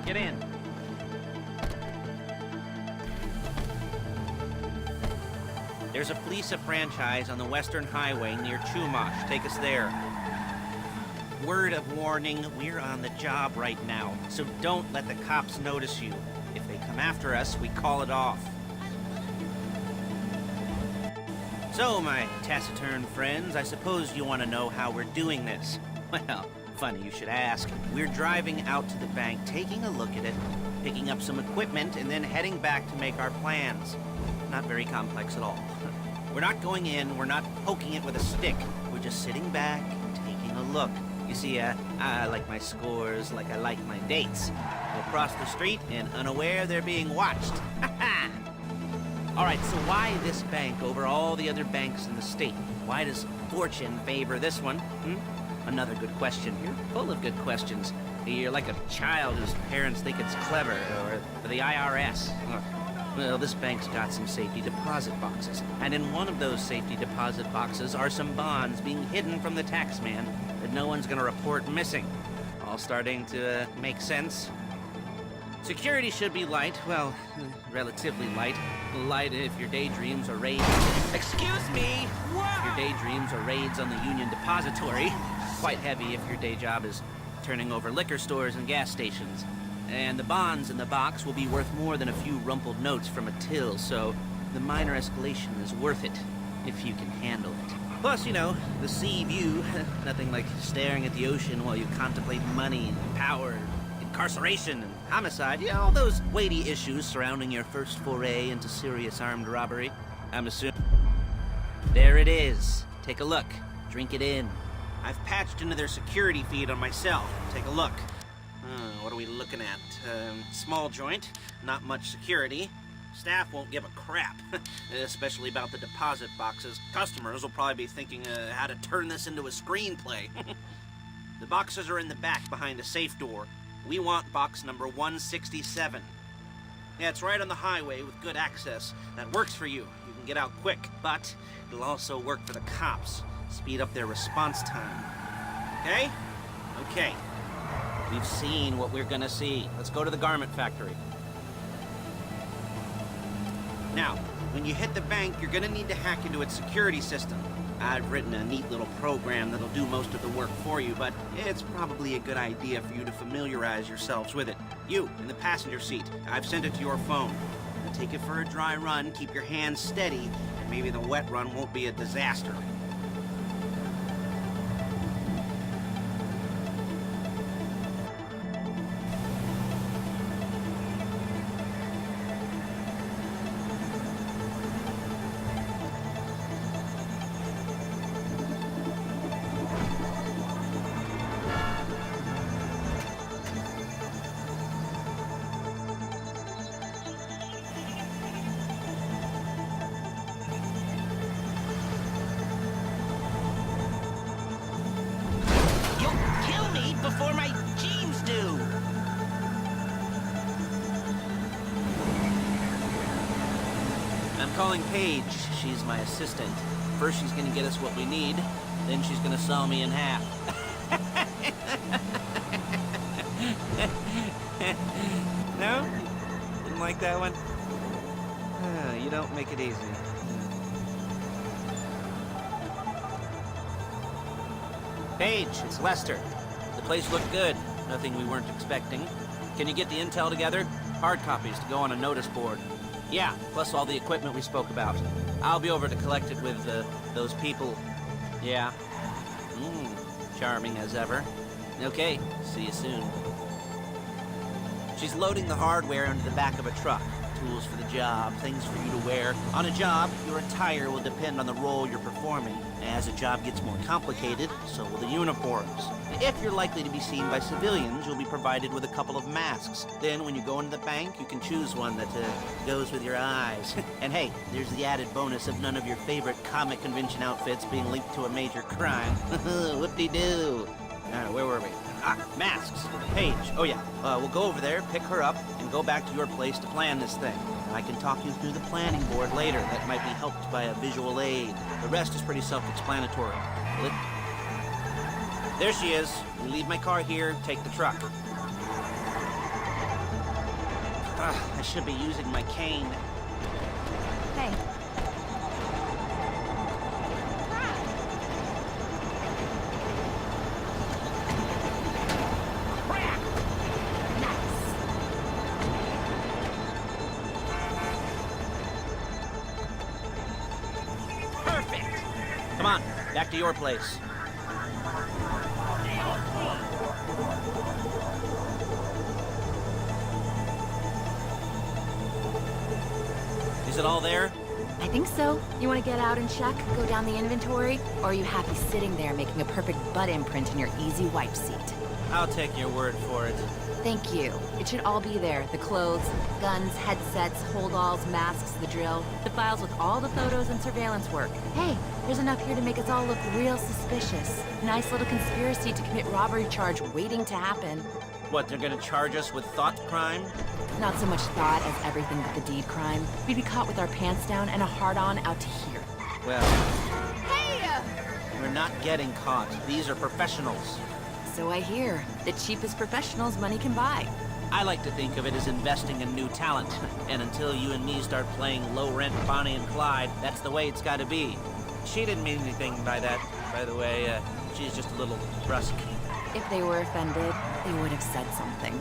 Get in. There's a Fleece franchise on the Western Highway near Chumash. Take us there. Word of warning, we're on the job right now, so don't let the cops notice you. If they come after us, we call it off. So, my taciturn friends, I suppose you want to know how we're doing this. Well, funny you should ask. We're driving out to the bank, taking a look at it, picking up some equipment, and then heading back to make our plans. Not very complex at all. We're not going in, we're not poking it with a stick. We're just sitting back and taking a look. You see, I like my scores like I like my dates. We'll cross the street and unaware they're being watched. Ha-ha! All right, so why this bank over all the other banks in the state? Why does fortune favor this one? Another good question. You're full of good questions. You're like a child whose parents think it's clever, or the IRS. Well, this bank's got some safety deposit boxes, and in one of those safety deposit boxes are some bonds being hidden from the tax man that no one's gonna report missing. All starting to make sense? Security should be light, well, relatively light. Light if your daydreams are raids. Excuse me! If your daydreams are raids on the Union Depository. Quite heavy if your day job is turning over liquor stores and gas stations. And the bonds in the box will be worth more than a few rumpled notes from a till, so the minor escalation is worth it, if you can handle it. Plus, you know, the sea view, nothing like staring at the ocean while you contemplate money and power, incarceration and homicide, you know, all those weighty issues surrounding your first foray into serious armed robbery. I'm assuming. There it is. Take a look. Drink it in. I've patched into their security feed on my cell. Take a look. What are we looking at? Small joint, not much security. Staff won't give a crap, especially about the deposit boxes. Customers will probably be thinking how to turn this into a screenplay. The boxes are in the back behind a safe door. We want box number 167. Yeah, it's right on the highway with good access. That works for you. You can get out quick, but it'll also work for the cops. Speed up their response time. Okay? Okay. We've seen what we're gonna see. Let's go to the garment factory. Now, when you hit the bank, you're gonna need to hack into its security system. I've written a neat little program that'll do most of the work for you, but it's probably a good idea for you to familiarize yourselves with it. You, in the passenger seat, I've sent it to your phone. Now take it for a dry run, keep your hands steady, and maybe the wet run won't be a disaster. Before my jeans do! I'm calling Paige. She's my assistant. First she's gonna get us what we need, then she's gonna saw me in half. No? Didn't like that one? You don't make it easy. Paige, it's Lester. The place looked good. Nothing we weren't expecting. Can you get the intel together? Hard copies to go on a notice board. Yeah, plus all the equipment we spoke about. I'll be over to collect it with, those people. Yeah. Charming as ever. Okay, see you soon. She's loading the hardware into the back of a truck. Tools for the job, things for you to wear. On a job, your attire will depend on the role you're performing. As a job gets more complicated, so will the uniforms. If you're likely to be seen by civilians, you'll be provided with a couple of masks. Then when you go into the bank, you can choose one that goes with your eyes. And hey, there's the added bonus of none of your favorite comic convention outfits being linked to a major crime. Whoop-de-doo. Where were we? Masks. Paige. Oh yeah, we'll go over there, pick her up, and go back to your place to plan this thing. I can talk you through the planning board later. That might be helped by a visual aid. The rest is pretty self-explanatory. There she is. We leave my car here, take the truck. I should be using my cane. Hey. Perfect! Come on, back to your place. Is it all there? I think so. You want to get out and check, go down the inventory, or are you happy sitting there making a perfect butt imprint in your easy wipe seat? I'll take your word for it. Thank you. It should all be there. The clothes, guns, headsets, holdalls, masks, the drill, the files with all the photos and surveillance work. Hey, there's enough here to make us all look real suspicious. Nice little conspiracy to commit robbery charge waiting to happen. What, they're gonna charge us with thought crime? Not so much thought as everything but the deed crime. We'd be caught with our pants down and a hard-on out to here. Well, Hey! we're not getting caught. These are professionals. So I hear. The cheapest professionals money can buy. I like to think of it as investing in new talent. And until you and me start playing low-rent Bonnie and Clyde, that's the way it's gotta be. She didn't mean anything by that, by the way. She's just a little brusque. If they were offended, they would have said something.